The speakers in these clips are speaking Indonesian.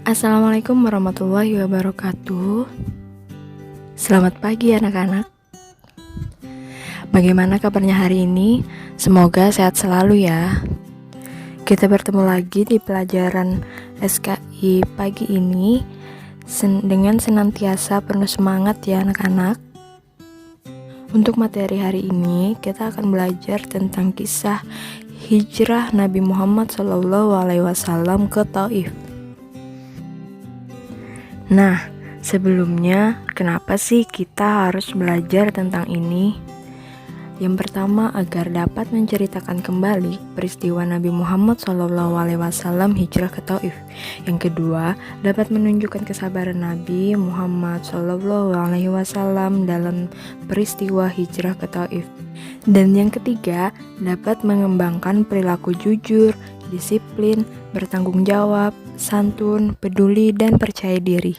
Assalamualaikum warahmatullahi wabarakatuh. Selamat pagi anak-anak. Bagaimana kabarnya hari ini? Semoga sehat selalu ya. Kita bertemu lagi di pelajaran SKI pagi ini dengan senantiasa penuh semangat ya anak-anak. Untuk materi hari ini kita akan belajar tentang kisah hijrah Nabi Muhammad SAW ke Taif. Nah, sebelumnya kenapa sih kita harus belajar tentang ini? Yang pertama, agar dapat menceritakan kembali peristiwa Nabi Muhammad SAW hijrah ke Taif. Yang kedua, dapat menunjukkan kesabaran Nabi Muhammad SAW dalam peristiwa hijrah ke Taif. Dan yang ketiga, dapat mengembangkan perilaku jujur, disiplin, bertanggung jawab, santun, peduli, dan percaya diri.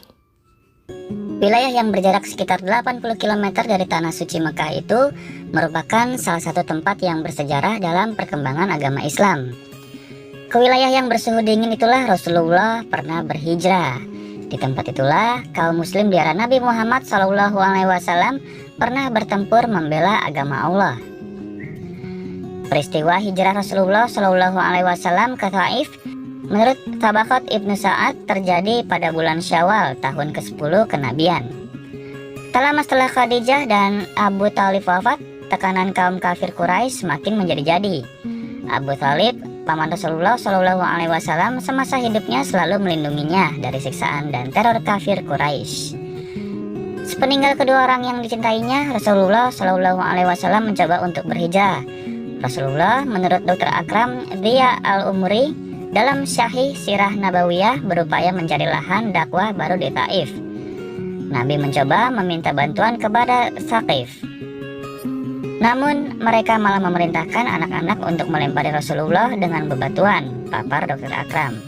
Wilayah yang berjarak sekitar 80 km dari Tanah Suci Mekah itu merupakan salah satu tempat yang bersejarah dalam perkembangan agama Islam. Ke wilayah yang bersuhu dingin itulah Rasulullah pernah berhijrah. Di tempat itulah kaum muslim di era Nabi Muhammad SAW pernah bertempur membela agama Allah. Peristiwa hijrah Rasulullah SAW ke Taif menurut Tabaqat Ibnu Sa'ad terjadi pada bulan Syawal tahun ke-10 kenabian. Tak lama setelah Khadijah dan Abu Thalib wafat, tekanan kaum kafir Quraisy semakin menjadi-jadi. Abu Thalib, paman Rasulullah SAW, semasa hidupnya selalu melindunginya dari siksaan dan teror kafir Quraisy. Sepeninggal kedua orang yang dicintainya, Rasulullah SAW mencoba untuk berhijrah. Rasulullah menurut Dr. Akram Dhiya Al-Umri dalam Syahih Sirah Nabawiyah berupaya mencari lahan dakwah baru di Taif. Nabi mencoba meminta bantuan kepada Thaqif. Namun mereka malah memerintahkan anak-anak untuk melempari Rasulullah dengan bebatuan, papar Dr. Akram.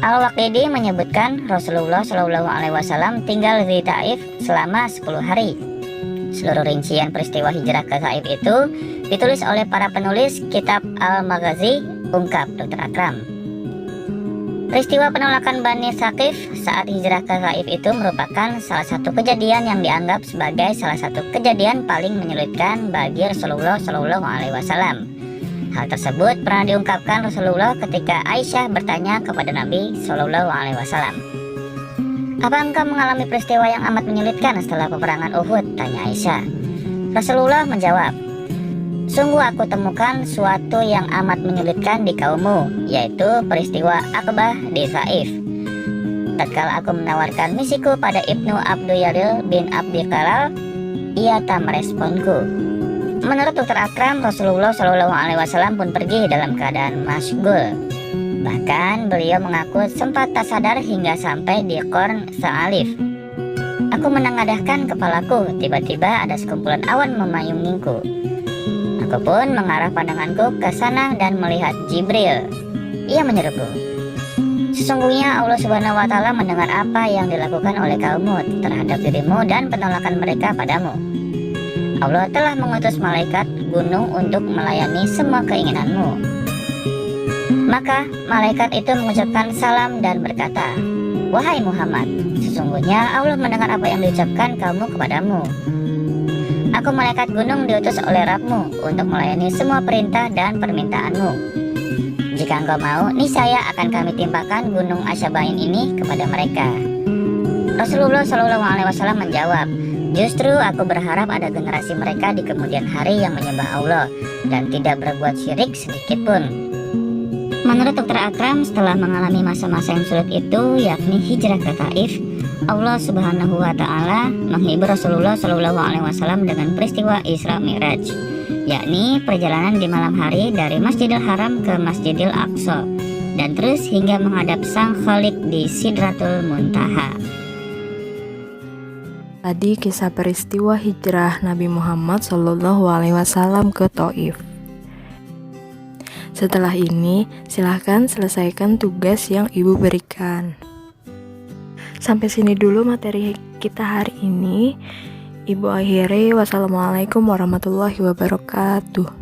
Al-Waqidi menyebutkan Rasulullah SAW tinggal di Taif selama 10 hari. Seluruh rincian peristiwa hijrah ke Taif itu ditulis oleh para penulis kitab Al-Maghazi, ungkap Dr. Akram. Peristiwa penolakan Bani Thaqif saat hijrah ke Taif itu merupakan salah satu kejadian yang dianggap sebagai salah satu kejadian paling menyulitkan bagi Rasulullah SAW. Hal tersebut pernah diungkapkan Rasulullah ketika Aisyah bertanya kepada Nabi SAW. "Apa engkau mengalami peristiwa yang amat menyulitkan setelah peperangan Uhud?" tanya Aisyah. Rasulullah menjawab, "Sungguh aku temukan suatu yang amat menyulitkan di kaummu, yaitu peristiwa Aqbah di Taif. Tatkala aku menawarkan misiku pada Ibnu Abduyaril bin Abdi Kalal, ia tak meresponku." Menurut Dr. Akram, Rasulullah SAW pun pergi dalam keadaan masyghul. Bahkan beliau mengaku sempat tak sadar hingga sampai di Qorn Sa'alif. "Aku menengadahkan kepalaku, tiba-tiba ada sekumpulan awan memayungiku. Aku pun mengarah pandanganku ke sana dan melihat Jibril. Ia menyeruku, 'Sesungguhnya Allah Subhanahu wa Ta'ala mendengar apa yang dilakukan oleh kaummu terhadap dirimu dan penolakan mereka padamu. Allah telah mengutus malaikat gunung untuk melayani semua keinginanmu.' Maka malaikat itu mengucapkan salam dan berkata, 'Wahai Muhammad, sesungguhnya Allah mendengar apa yang diucapkan kaummu kepadamu. Aku malaikat gunung diutus oleh Rabbmu untuk melayani semua perintah dan permintaanmu. Jika engkau mau, niscaya akan kami timpakan gunung Asyabain ini kepada mereka.' Rasulullah SAW menjawab, 'Justru aku berharap ada generasi mereka di kemudian hari yang menyembah Allah dan tidak berbuat syirik sedikit pun.' Menurut Dr. Akram, setelah mengalami masa-masa yang sulit itu, yakni hijrah ke Taif, Allah Subhanahu wa Ta'ala menghibur Rasulullah SAW dengan peristiwa Isra Mi'raj, yakni perjalanan di malam hari dari Masjidil Haram ke Masjidil Aqsa dan terus hingga menghadap Sang Khalik di Sidratul Muntaha. Tadi kisah peristiwa hijrah Nabi Muhammad SAW ke Taif. Setelah ini, silahkan selesaikan tugas yang ibu berikan. Sampai sini dulu materi kita hari ini. Ibu akhiri, wassalamualaikum warahmatullahi wabarakatuh.